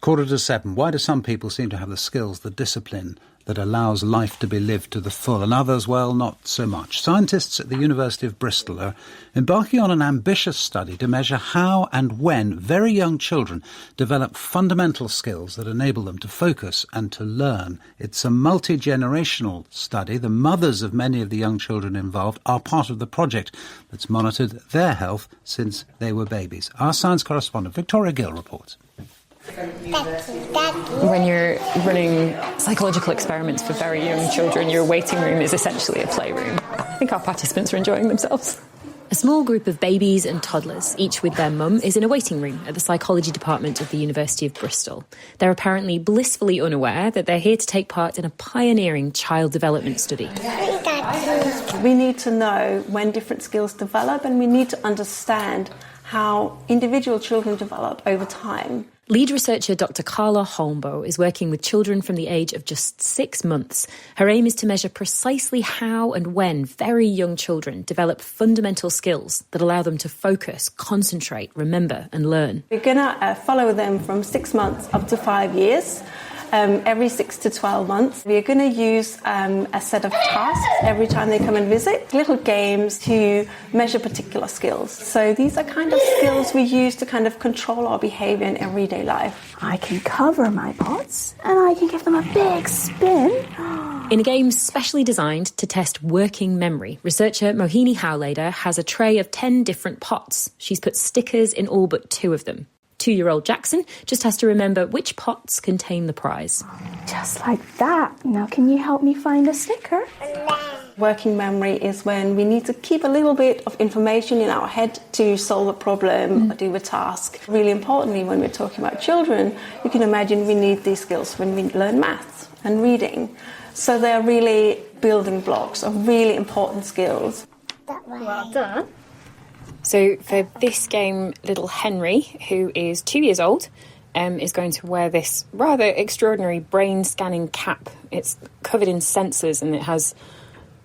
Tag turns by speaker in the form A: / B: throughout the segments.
A: 7:15. Why do some people seem to have the skills, the discipline that allows life to be lived to the full, and others, well, not so much? Scientists at the University of Bristol are embarking on an ambitious study to measure how and when very young children develop fundamental skills that enable them to focus and to learn. It's a multi-generational study. The mothers of many of the young children involved are part of the project that's monitored their health since they were babies. Our science correspondent, Victoria Gill, reports.
B: When you're running psychological experiments for very young children, your waiting room is essentially a playroom. I think our participants are enjoying themselves.
C: A small group of babies and toddlers, each with their mum, is in a waiting room at the psychology department of the University of Bristol. They're apparently blissfully unaware that they're here to take part in a pioneering child development study.
D: We need to know when different skills develop, and we need to understand how individual children develop over time.
C: Lead researcher Dr. Karla Holmboe is working with children from the age of just 6 months. Her aim is to measure precisely how and when very young children develop fundamental skills that allow them to focus, concentrate, remember and learn.
D: We're going to follow them from 6 months up to 5 years. Every 6 to 12 months. We are going to use a set of tasks every time they come and visit, little games to measure particular skills. So these are kind of skills we use to kind of control our behaviour in everyday life.
E: I can cover my pots and I can give them a big spin.
C: In a game specially designed to test working memory, researcher Mohini Howlader has a tray of 10 different pots. She's put stickers in all but 2 of them. 2-year-old Jackson just has to remember which pots contain the prize.
E: Just like that. Now can you help me find a sticker?
D: Working memory is when we need to keep a little bit of information in our head to solve a problem or do a task. Really importantly, when we're talking about children, you can imagine we need these skills when we learn maths and reading. So they're really building blocks of really important skills.
E: Well done.
B: So for this game, little Henry, who is 2 years old, is going to wear this rather extraordinary brain-scanning cap. It's covered in sensors and it has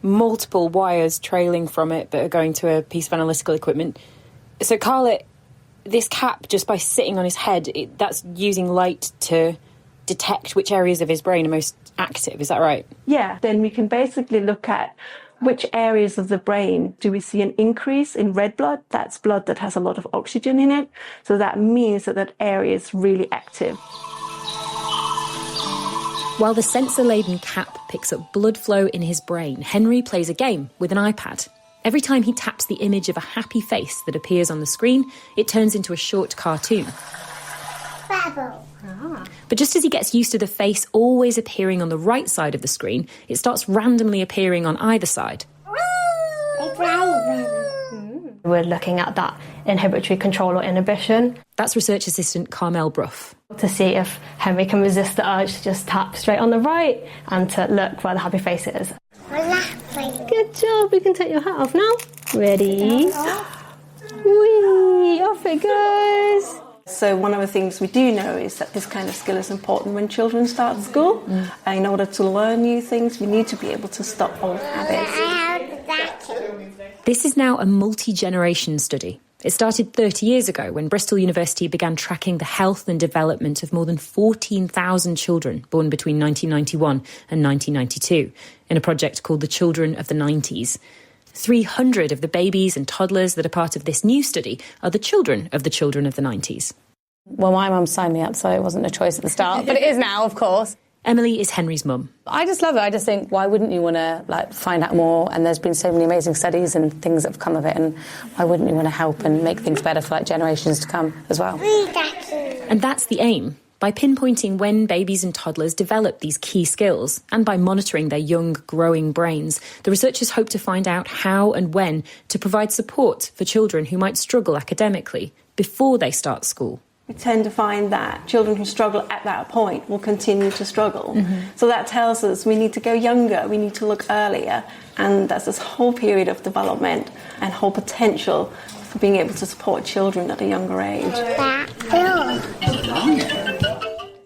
B: multiple wires trailing from it that are going to a piece of analytical equipment. So Karla, this cap, just by sitting on his head, that's using light to detect which areas of his brain are most active. Is that right?
D: Yeah, then we can basically look at which areas of the brain do we see an increase in red blood? That's blood that has a lot of oxygen in it. So that means that that area is really active.
C: While the sensor-laden cap picks up blood flow in his brain, Henry plays a game with an iPad. Every time he taps the image of a happy face that appears on the screen, it turns into a short cartoon.
E: Babble.
C: But just as he gets used to the face always appearing on the right side of the screen, it starts randomly appearing on either side.
F: We're looking at that inhibitory control or inhibition.
C: That's research assistant Carmel Bruff.
F: To see if Henry can resist the urge to just tap straight on the right and to look where the happy face is. Good job, we can take your hat off now. Ready? Whee! Off it goes!
D: So one of the things we do know is that this kind of skill is important when children start school. In order to learn new things, we need to be able to stop old habits.
C: This is now a multi-generation study. It started 30 years ago when Bristol University began tracking the health and development of more than 14,000 children born between 1991 and 1992 in a project called the Children of the 90s. 300 of the babies and toddlers that are part of this new study are the children of the 90s.
G: Well, my mum signed me up, so it wasn't a choice at the start, but it is now, of course.
C: Emily is Henry's mum.
G: I just love it. I just think, why wouldn't you want to find out more? And there's been so many amazing studies and things that have come of it, and why wouldn't you want to help and make things better for generations to come as well?
C: And that's the aim. By pinpointing when babies and toddlers develop these key skills, and by monitoring their young, growing brains, the researchers hope to find out how and when to provide support for children who might struggle academically before they start school.
D: We tend to find that children who struggle at that point will continue to struggle. So that tells us we need to go younger, we need to look earlier, and that's this whole period of development and whole potential for being able to support children at a younger age.